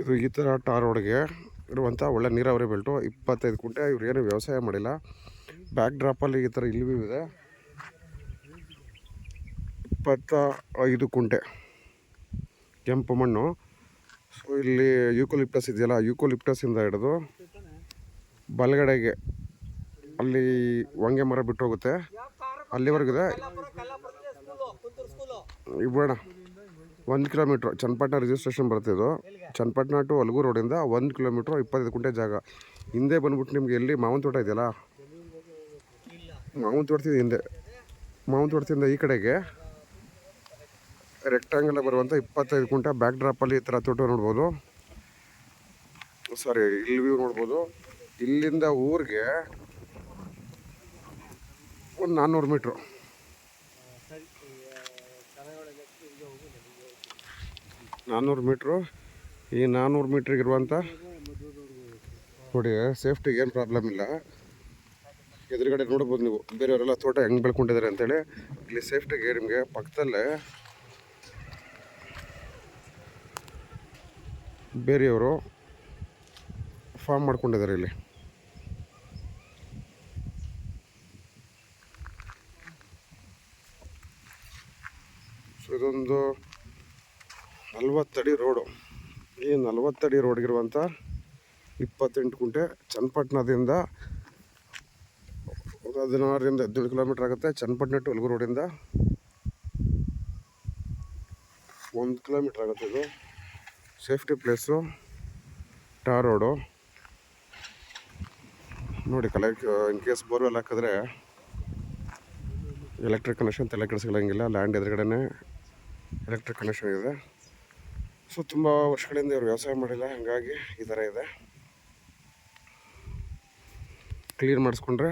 ಇದು ಈ ಥರ ಟಾರ್ ರೋಡ್ಗೆ ಇರುವಂಥ ಒಳ್ಳೆ ನೀರಾವರಿ ಬೆಲ್ಟು. 25 ಕುಂಟೆ. ಇವ್ರು ಏನು ವ್ಯವಸಾಯ ಮಾಡಿಲ್ಲ. ಬ್ಯಾಕ್ ಡ್ರಾಪಲ್ಲಿ ಈ ಥರ ಇಲ್ಲಿವೂ ಇದೆ. 25 ಕುಂಟೆ ಕೆಂಪು ಮಣ್ಣು. ಸೊ ಇಲ್ಲಿ ಯೂಕೋಲಿಪ್ಟಸ್ ಇದೆಯಲ್ಲ, ಯೂಕೋಲಿಪ್ಟಸ್ಸಿಂದ ಹಿಡಿದು ಬಲಗಡೆಗೆ ಅಲ್ಲಿ ಹೊಂಗೆ ಮರ ಬಿಟ್ಟು ಹೋಗುತ್ತೆ, ಅಲ್ಲಿವರೆಗಿದೆ. ಬೇಡ 1 ಕಿಲೋಮೀಟ್ರ್ ಚನ್ನಪಟ್ಟಣ ರಿಜಿಸ್ಟ್ರೇಷನ್ ಬರ್ತಿದ್ದು. ಚನ್ನಪಟ್ಟಣ ಟು ಅಲ್ಗೂರು ರೋಡಿಂದ 1 ಕಿಲೋಮೀಟ್ರು 25 ಕುಂಟೆ ಜಾಗ. ಹಿಂದೆ ಬಂದ್ಬಿಟ್ಟು ನಿಮ್ಗೆ ಎಲ್ಲಿ ಮಾವಿನ ತೋಟ ಇದೆಯಲ್ಲ, ಮಾವಿನ ತೋಟದಿಂದ ಹಿಂದೆ, ಮಾವಿನ ತೋಟದಿಂದ ಈ ಕಡೆಗೆ ರೆಕ್ಟಾಂಗಲ್ ಬರುವಂಥ 25 ಕುಂಟೆ ಬ್ಯಾಕ್ ಡ್ರಾಪಲ್ಲಿ ಈ ಥರ ತೋಟ ನೋಡ್ಬೋದು. ಸಾರಿ, ಇಲ್ಲಿ ವ್ಯೂ ನೋಡ್ಬೋದು. ಇಲ್ಲಿಂದ ಊರಿಗೆ ಒಂದು 400 ಮೀಟ್ರು. ಈ 400 ಮೀಟ್ರಿಗಿರುವಂಥ ನೋಡಿ, ಸೇಫ್ಟಿಗೆ ಏನು ಪ್ರಾಬ್ಲಮ್ ಇಲ್ಲ. ಎದುರುಗಡೆ ನೋಡ್ಬೋದು ನೀವು ಬೇರೆಯವರೆಲ್ಲ ತೋಟ ಹೆಂಗೆ ಬೆಳ್ಕೊಂಡಿದ್ದಾರೆ ಅಂತೇಳಿ. ಇಲ್ಲಿ ಸೇಫ್ಟಿಗೆ ನಿಮಗೆ ಪಕ್ಕದಲ್ಲೇ ಬೇರೆಯವರು ಫಾರ್ಮ್ ಮಾಡ್ಕೊಂಡಿದ್ದಾರೆ ಇಲ್ಲಿ. ಸೊ ಇದೊಂದು 40 ಅಡಿ ರೋಡು. ಈ 40 ಅಡಿ ರೋಡ್ಗಿರುವಂಥ 28 ಕುಂಟೆ ಚನ್ನಪಟ್ಟಣದಿಂದ 16-17 ಕಿಲೋಮೀಟ್ರ್ ಆಗುತ್ತೆ. ಚನ್ನಪಟ್ಟಣ ಟು ಅಲ್ಗೂರು ರೋಡಿಂದ 1 ಕಿಲೋಮೀಟ್ರ್ ಆಗುತ್ತೆ. ಇದು ಸೇಫ್ಟಿ ಪ್ಲೇಸು, ಟಾರ್ ರೋಡು ನೋಡಿ. ಇನ್ ಕೇಸ್ ಬೋರ್ವೆಲ್ ಹಾಕಿದ್ರೆ ಎಲೆಕ್ಟ್ರಿಕ್ ಕನೆಕ್ಷನ್ ತಲೆ ಕೆಡಿಸ್ಕೊಳ್ಳೋಂಗಿಲ್ಲ. ಲ್ಯಾಂಡ್ ಎದುರುಗಡೆ ಎಲೆಕ್ಟ್ರಿಕ್ ಕನೆಕ್ಷನ್ ಇದೆ. ಸೊ ತುಂಬ ವರ್ಷಗಳಿಂದ ಇವರು ವ್ಯವಸಾಯ ಮಾಡಿಲ್ಲ, ಹಾಗಾಗಿ ಈ ಥರ ಇದೆ. ಕ್ಲೀನ್ ಮಾಡಿಸ್ಕೊಂಡ್ರೆ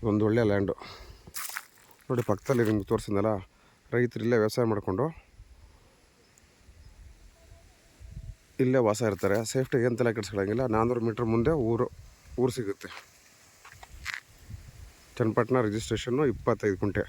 ಒಂದು ಒಳ್ಳೆಯ ಲ್ಯಾಂಡು ನೋಡಿ. ಪಕ್ಕದಲ್ಲಿ ನಿಮ್ಗೆ ತೋರಿಸಿದ್ನಲ್ಲ, ರೈತರು ಇಲ್ಲೇ ವ್ಯವಸಾಯ ಮಾಡಿಕೊಂಡು ಇಲ್ಲೇ ವಾಸ ಇರ್ತಾರೆ. ಸೇಫ್ಟಿ ಏನು ತಲೆ ಕೆಡಿಸ್ಕೊಳ್ಳೋಂಗಿಲ್ಲ. 400 ಮೀಟ್ರ್ ಮುಂದೆ ಊರು ಸಿಗುತ್ತೆ. ಚನ್ನಪಟ್ಟಣ ರಿಜಿಸ್ಟ್ರೇಷನ್ನು 25 ಕುಂಟೆ.